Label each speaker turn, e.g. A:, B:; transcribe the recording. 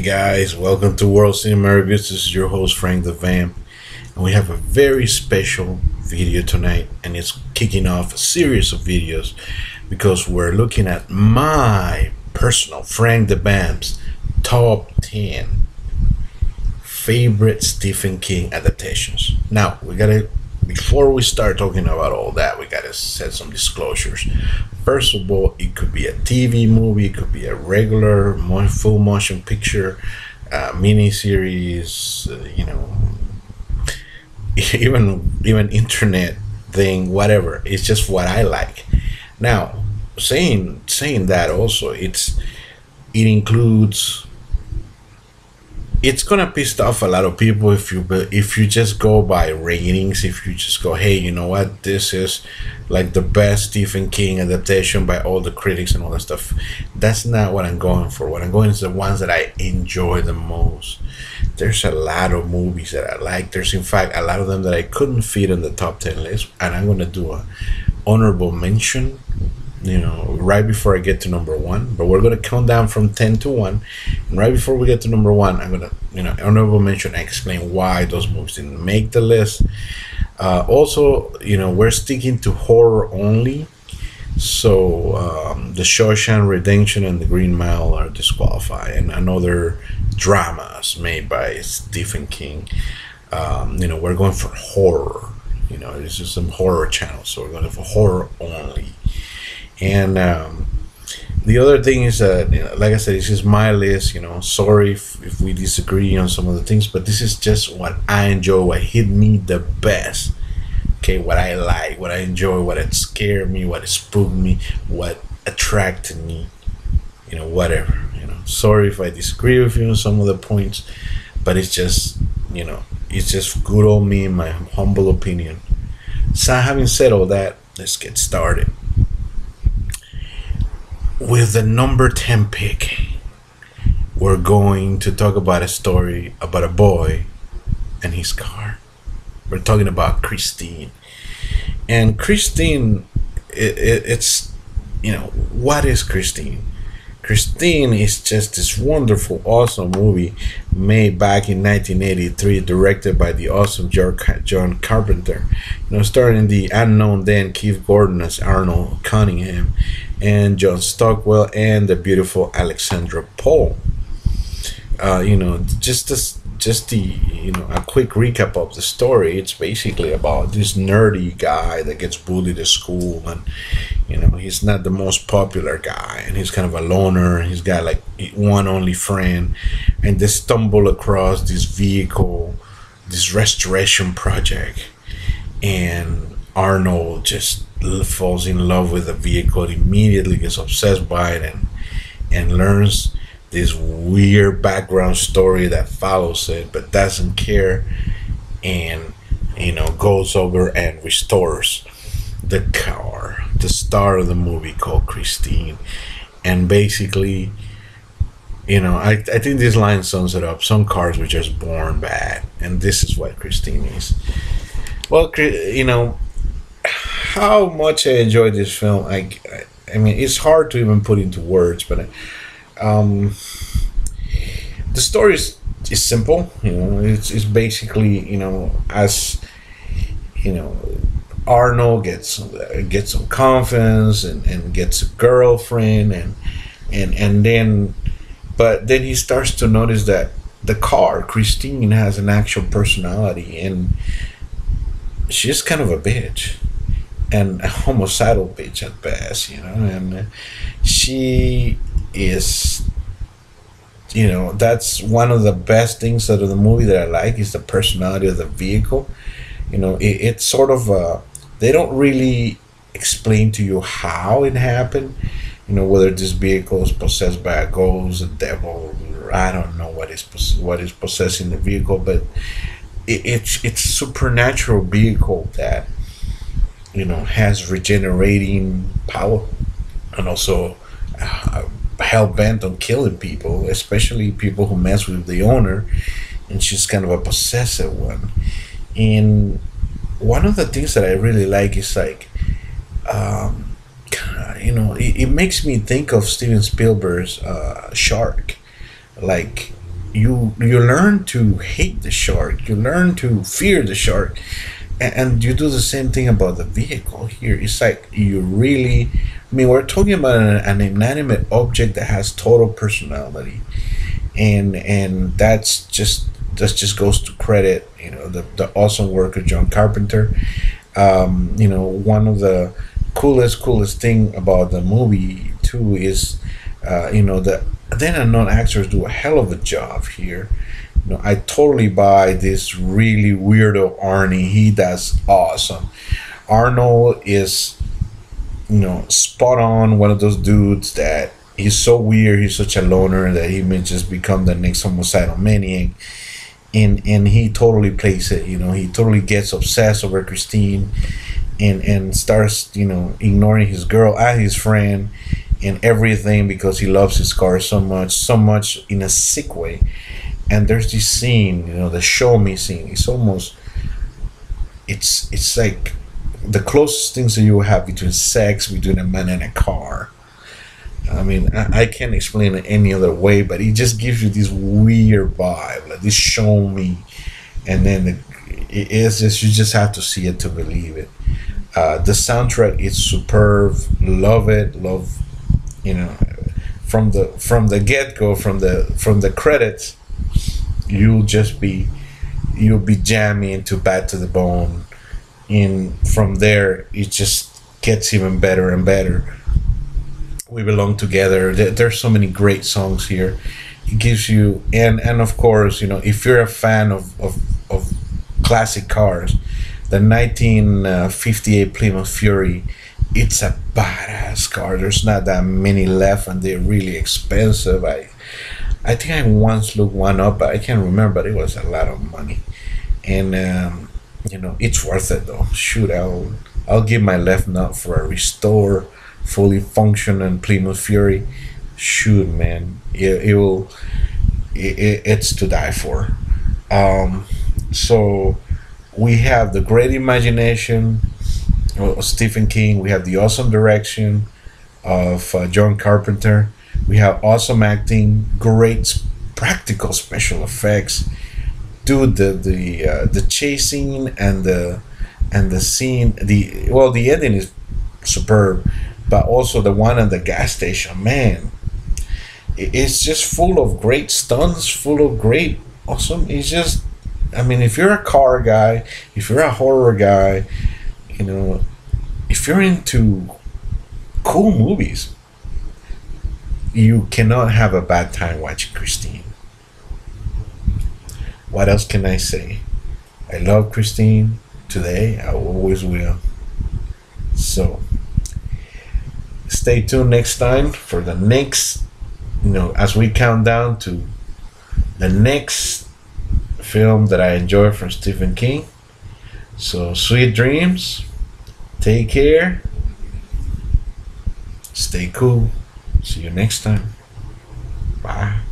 A: guys, welcome to World Cinema. This is your host Frank Da Vamp, and we have a very special video tonight, and it's kicking off a series of videos because we're looking at my personal Frank Da Vamp's top 10 favorite Stephen King adaptations. Now, before we start talking about all that, we gotta set some disclosures. First of all, it could be a TV movie, it could be a regular full motion picture, miniseries, even internet thing, whatever. It's just what I like. Now, saying that also, it includes. It's gonna piss off a lot of people if you just go by ratings. If you just go, hey, you know what, this is like the best Stephen King adaptation by all the critics and all that stuff. That's not what I'm going for. What I'm going is the ones that I enjoy the most. There's a lot of movies that I like. There's in fact a lot of them that I couldn't fit in the top 10 list, and I'm gonna do a honorable mention, right before I get to number one. But we're gonna count down from 10 to 1, and right before we get to number one, I'm gonna honorable mention and explain why those movies didn't make the list. Also, we're sticking to horror only, so the Shawshank Redemption and the Green Mile are disqualified, and another dramas made by Stephen King. We're going for horror. This is some horror channel, so we're going for horror only. And the other thing is that, like I said, this is my list. Sorry if we disagree on some of the things, but this is just what I enjoy, what hit me the best. Okay, what I like, what I enjoy, what it scared me, what it spooked me, what attracted me. Whatever. Sorry if I disagree with you on some of the points, but it's just, it's just good old me, in my humble opinion. So, having said all that, let's get started. With the number 10 pick, we're going to talk about a story about a boy and his car. We're talking about Christine. And Christine, it's, what is Christine? Christine is just this wonderful, awesome movie made back in 1983, directed by the awesome John Carpenter. Starring the unknown then Keith Gordon as Arnold Cunningham, and John Stockwell, and the beautiful Alexandra Paul. A quick recap of the story. It's basically about this nerdy guy that gets bullied at school, and he's not the most popular guy, and he's kind of a loner, and he's got like one only friend, and they stumble across this vehicle, this restoration project, and Arnold just falls in love with the vehicle, immediately gets obsessed by it, and learns this weird background story that follows it, but doesn't care, and goes over and restores the car, the star of the movie called Christine. And basically, I think this line sums it up. Some cars were just born bad, and this is what Christine is. Well, how much I enjoyed this film, I mean, it's hard to even put into words, but the story is simple. It's basically, as Arnold gets some confidence and gets a girlfriend, and then he starts to notice that the car Christine has an actual personality, and she's kind of a bitch, and a homicidal bitch at best, and she is, that's one of the best things out of the movie that I like, is the personality of the vehicle. It's sort of they don't really explain to you how it happened, whether this vehicle is possessed by a ghost, a devil, or I don't know what is possessing the vehicle, but it's supernatural vehicle that has regenerating power, and also hell bent on killing people, especially people who mess with the owner, and she's kind of a possessive one. And one of the things that I really like is like, it makes me think of Steven Spielberg's Shark. Like, you learn to hate the shark, you learn to fear the shark, and you do the same thing about the vehicle here. It's like you really, I mean, we're talking about an inanimate object that has total personality, and that just goes to credit, the awesome work of John Carpenter. One of the coolest thing about the movie too is, the then unknown actors do a hell of a job here. I totally buy this really weirdo Arnie. He does awesome. Arnold is, spot on. One of those dudes that he's so weird. He's such a loner that he may just become the next homicidal maniac. And he totally plays it. He totally gets obsessed over Christine, and starts, ignoring his girl and his friend and everything because he loves his car so much in a sick way. And there's this scene, the show me scene. It's like the closest things that you have between sex between a man and a car. I mean, I can't explain it any other way, but it just gives you this weird vibe, like this show me, and then it is just, you just have to see it to believe it. The soundtrack is superb. Love it. Love, from the get go, from the credits, you'll be jamming into Bad to the Bone, and from there it just gets even better and better. We Belong Together. There's so many great songs here. It gives you, and of course, if you're a fan of classic cars, the 1958 Plymouth Fury, it's a badass car. There's not that many left, and they're really expensive. I think I once looked one up, but I can't remember. But it was a lot of money, and it's worth it though. Shoot, I'll give my left nut for a restore, fully functioning Plymouth Fury. Shoot, man, it's to die for. So we have the great imagination of Stephen King. We have the awesome direction of John Carpenter. We have awesome acting, great practical special effects. Dude, the chasing and the scene, the ending is superb, but also the one at the gas station, man, it's just full of great stunts, full of great awesome. It's just, I mean, if you're a car guy, if you're a horror guy, if you're into cool movies, you cannot have a bad time watching Christine. What else can I say? I love Christine today. I always will. So stay tuned next time for the next, as we count down to the next film that I enjoy from Stephen King. So sweet dreams. Take care. Stay cool. See you next time. Bye.